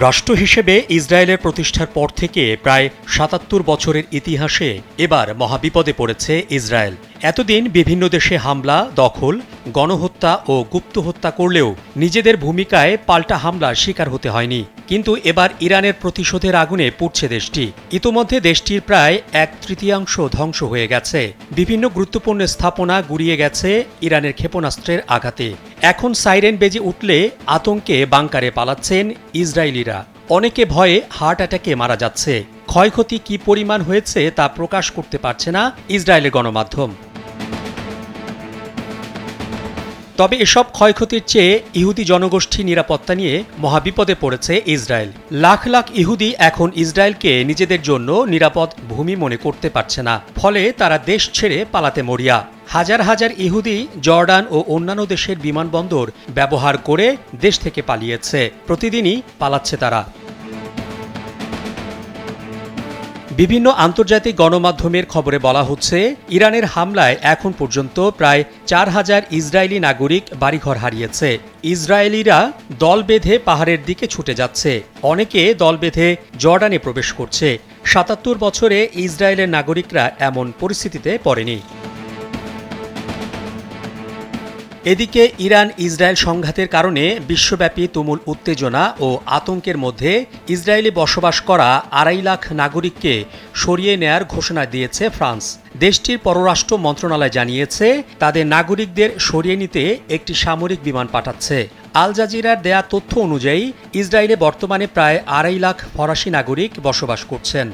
রাষ্ট্র হিসেবে ইসরায়েলের প্রতিষ্ঠার পর থেকে প্রায় ৭৭ বছরের ইতিহাসে এবার মহাবিপদে পড়েছে ইসরায়েল। এতদিন বিভিন্ন দেশে হামলা, দখল, গণহত্যা ও গুপ্ত হত্যা করলেও নিজেদের ভূমিকায় পাল্টা হামলার শিকার হতে হয়নি। কিন্তু এবার ইরানের প্রতিশোধের আগুনে পুড়ছে দেশটি। ইতোমধ্যে দেশটির প্রায় ১/৩ ধ্বংস হয়ে গেছে। বিভিন্ন গুরুত্বপূর্ণ স্থাপনা গুঁড়িয়ে গেছে ইরানের ক্ষেপণাস্ত্রের আঘাতে। এখন সাইরেন বেজে উঠলে আতঙ্কে বাংকারে পালাচ্ছেন ইসরায়েলিরা। অনেকে ভয়ে হার্ট অ্যাটাকে মারা যাচ্ছে। ক্ষয়ক্ষতি কী পরিমাণ হয়েছে তা প্রকাশ করতে পারছে না ইসরায়েলের গণমাধ্যম। তবে এসব ক্ষয়ক্ষতির চেয়ে ইহুদি জনগোষ্ঠী নিরাপত্তা নিয়ে মহাবিপদে পড়েছে ইসরায়েল। লাখ লাখ ইহুদি এখন ইসরায়েলকে নিজেদের জন্য নিরাপদ ভূমি মনে করতে পারছে না। ফলে তারা দেশ ছেড়ে পালাতে মরিয়া। হাজার হাজার ইহুদি জর্ডান ও অন্যান্য দেশের বিমানবন্দর ব্যবহার করে দেশ থেকে পালিয়েছে। প্রতিদিনই পালাচ্ছে তারা। বিভিন্ন আন্তর্জাতিক গণমাধ্যমের খবরে বলা হচ্ছে, ইরানের হামলায় এখন পর্যন্ত প্রায় ৪,০০০ ইসরায়েলি নাগরিক বাড়িঘর হারিয়েছে। ইসরায়েলিরা দল বেঁধে পাহাড়ের দিকে ছুটে যাচ্ছে। অনেকে দল বেঁধে জর্ডানে প্রবেশ করছে। ৭৭ বছরে ইসরায়েলের নাগরিকরা এমন পরিস্থিতিতে পড়েনি। এদিকে ইরান ইসরায়েল সংঘাতের কারণে বিশ্বব্যাপী তুমুল উত্তেজনা ও আতঙ্কের মধ্যে ইসরায়েলে বসবাস করা ২.৫ লাখ নাগরিককে সরিয়ে নেয়ার ঘোষণা দিয়েছে ফ্রান্স। দেশটির পররাষ্ট্র মন্ত্রণালয় জানিয়েছে, তাদের নাগরিকদের সরিয়ে নিতে একটি সামরিক বিমান পাঠাচ্ছে। আল জাজিরার দেয়া তথ্য অনুযায়ী ইসরায়েলে বর্তমানে প্রায় ২.৫ লাখ ফরাসি নাগরিক বসবাস করছেন।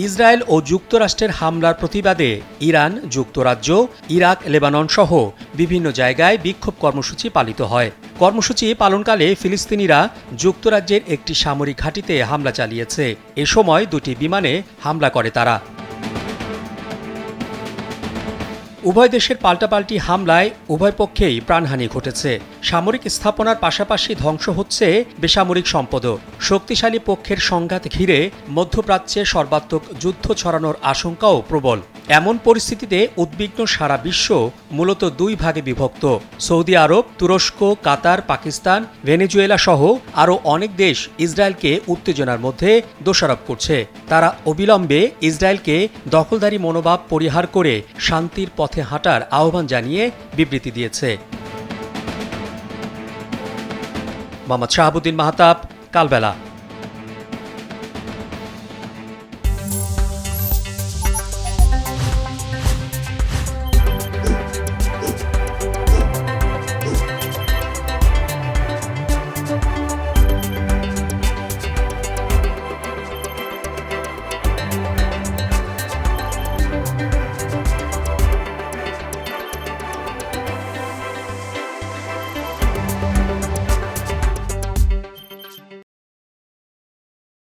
ইসরায়েল ও যুক্তরাষ্ট্রের হামলার প্রতিবাদে ইরান, যুক্তরাজ্য, ইরাক, লেবানন সহ বিভিন্ন জায়গায় বিক্ষোভ কর্মসূচি পালিত হয়। কর্মসূচি পালনকালে ফিলিস্তিনিরা যুক্তরাজ্যের একটি সামরিক ঘাঁটিতে হামলা চালিয়েছে। এ সময় দুটি বিমানে হামলা করে তারা। উভয় দেশের পাল্টাপাল্টি হামলায় উভয় পক্ষেই প্রাণহানি ঘটেছে। সামরিক স্থাপনার পাশাপাশি ধ্বংস হচ্ছে বেসামরিক সম্পদও। শক্তিশালী পক্ষের সংঘাত ঘিরে মধ্যপ্রাচ্যে সর্বাত্মক যুদ্ধ ছড়ানোর আশঙ্কাও প্রবল। এমন পরিস্থিতিতে উদ্বিগ্ন সারা বিশ্ব মূলত দুই ভাগে বিভক্ত। সৌদি আরব, তুরস্ক, কাতার, পাকিস্তান, ভেনেজুয়েলা সহ আরও অনেক দেশ ইসরায়েলকে উত্তেজনার মধ্যে দোষারোপ করছে। তারা অবিলম্বে ইসরায়েলকে দখলদারি মনোভাব পরিহার করে শান্তির পথে হাঁটার আহ্বান জানিয়ে বিবৃতি দিয়েছে। মোহাম্মদ শাহাবুদ্দিন মাহতাব, কালবেলা।